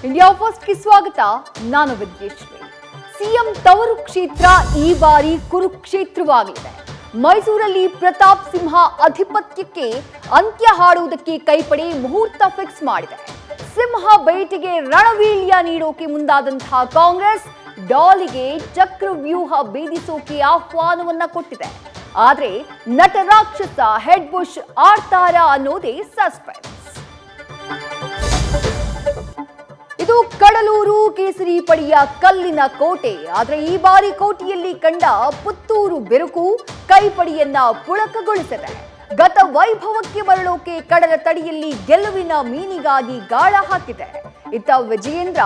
India first ಗೆ ಸ್ವಾಗತ. ನಾನು ವಿದ್ಯೇಶ್ವರಿ. ಸಿಎಂ ತವರು ಕ್ಷೇತ್ರ ಈ ಬಾರಿ ಕುರುಕ್ಷೇತ್ರವಾಗಲಿದೆ. ಮೈಸೂರಲ್ಲಿ ಪ್ರತಾಪ್ ಸಿಂಹ ಅಧಿಪತ್ಯಕ್ಕೆ ಅಂತ್ಯ ಹಾಡುವುದಕ್ಕೆ ಕೈಪಡೆ ಮುಹೂರ್ತ ಫಿಕ್ಸ್ ಮಾಡಿದೆ. ಸಿಂಹ ಬೇಟೆಗೆ ರಣವೀಳ್ಯ ನೀಡೋಕೆ ಮುಂದಾದಂತಹ ಕಾಂಗ್ರೆಸ್ ಡಾಲಿಗೆ ಚಕ್ರವ್ಯೂಹ ಭೇದಿಸೋಕೆ ಆಹ್ವಾನವನ್ನ ಕೊಟ್ಟಿದೆ. ಆದ್ರೆ ನಟ ರಾಕ್ಷಸ ಹೆಡ್ ಬುಷ್ ಆಡ್ತಾರ ಅನ್ನೋದೇ ಸಸ್ಪೆನ್ಸ್. ಇದು ಕಡಲೂರು ಕೇಸರಿ ಪಡೆಯ ಕಲ್ಲಿನ ಕೋಟೆ. ಆದ್ರೆ ಈ ಬಾರಿ ಕೋಟೆಯಲ್ಲಿ ಕಂಡ ಪುತ್ತೂರು ಬಿರುಕು ಕೈಪಡೆಯನ್ನ ಪುಳಕಗೊಳಿಸಿದೆ. ಗತ ವೈಭವಕ್ಕೆ ಮರಳೋಕೆ ಕಡಲ ತಡಿಯಲ್ಲಿ ಗೆಲುವಿನ ಮೀನಿಗಾಗಿ ಗಾಳ ಹಾಕಿದೆ. ಇತ್ತ ವಿಜಯೇಂದ್ರ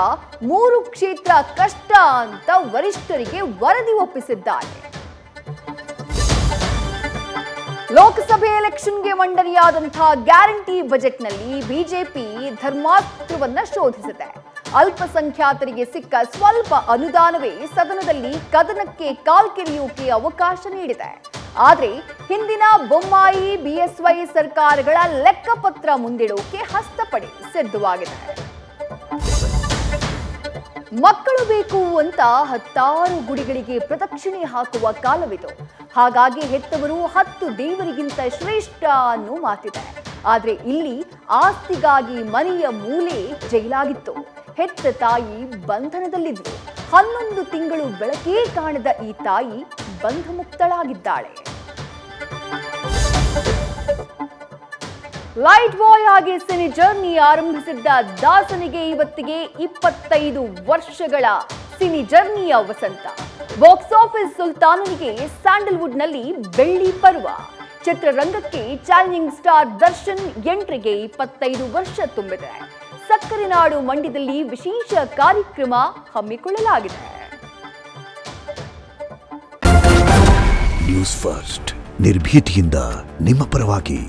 3 ಕ್ಷೇತ್ರ ಕಷ್ಟ ಅಂತ ವರಿಷ್ಠರಿಗೆ ವರದಿ ಒಪ್ಪಿಸಿದ್ದಾರೆ. ಲೋಕಸಭೆ ಎಲೆಕ್ಷನ್ಗೆ ಮಂಡನೆಯಾದಂತಹ ಗ್ಯಾರಂಟಿ ಬಜೆಟ್ನಲ್ಲಿ ಬಿಜೆಪಿ ಧರ್ಮಾಸ್ತ್ರವನ್ನ ಶೋಧಿಸಿದೆ. ಅಲ್ಪಸಂಖ್ಯಾತರಿಗೆ ಸಿಕ್ಕ ಸ್ವಲ್ಪ ಅನುದಾನವೇ ಸದನದಲ್ಲಿ ಕದನಕ್ಕೆ ಕಾಲ್ಕಿರಿಯೋಕೆ ಅವಕಾಶ ನೀಡಿದೆ. ಆದರೆ ಹಿಂದಿನ ಬೊಮ್ಮಾಯಿ ಬಿಎಸ್ವೈ ಸರ್ಕಾರಗಳ ಲೆಕ್ಕಪತ್ರ ಮುಂದಿಡೋಕೆ ಹಸ್ತಪಡೆ ಸಿದ್ಧವಾಗಿದೆ. ಮಕ್ಕಳು ಬೇಕು ಅಂತ 10 ಗುಡಿಗಳಿಗೆ ಪ್ರದಕ್ಷಿಣೆ ಹಾಕುವ ಕಾಲವಿದು. ಹಾಗಾಗಿ ಹೆತ್ತವರು 10 ದೇವರಿಗಿಂತ ಶ್ರೇಷ್ಠ ಅನ್ನೋ ಮಾತಿದೆ. ಆದ್ರೆ ಇಲ್ಲಿ ಆಸ್ತಿಗಾಗಿ ಮನೆಯ ಮೂಲೆ ಜೈಲಾಗಿತ್ತು. ಹೆತ್ತ ತಾಯಿ ಬಂಧನದಲ್ಲಿದ್ದರು. 11 ತಿಂಗಳು ಬೆಳಕೇ ಕಾಣದ ಈ ತಾಯಿ ಬಂಧಮುಕ್ತಳಾಗಿದ್ದಾಳೆ. ಲೈಟ್ ಬಾಯ್ ಆಗಿ ಸಿನಿ ಜರ್ನಿ ಆರಂಭಿಸಿದ್ದ ದಾಸನಿಗೆ ಇವತ್ತಿಗೆ 25 ವರ್ಷಗಳ ಸಿನಿ ಜರ್ನಿಯ ವಸಂತ. ಬಾಕ್ಸ್ ಆಫೀಸ್ ಸುಲ್ತಾನನಿಗೆ ಸ್ಯಾಂಡಲ್ವುಡ್ನಲ್ಲಿ ಬೆಳ್ಳಿ ಪರ್ವ. ಚಿತ್ರರಂಗಕ್ಕೆ ಚಾಲೆಂಜಿಂಗ್ ಸ್ಟಾರ್ ದರ್ಶನ್ ಎಂಟ್ರಿಗೆ 25 ವರ್ಷ ತುಂಬಿದೆ. ಸಕ್ಕರೆ ನಾಡು ಮಂಡ್ಯದಲ್ಲಿ ವಿಶೇಷ ಕಾರ್ಯಕ್ರಮ ಹಮ್ಮಿಕೊಳ್ಳಲಾಗಿದೆ. ನ್ಯೂಸ್ ಫಸ್ಟ್ ನಿರ್ಭೀತಿಯಿಂದ ನಿಮ್ಮ ಪರವಾಗಿ.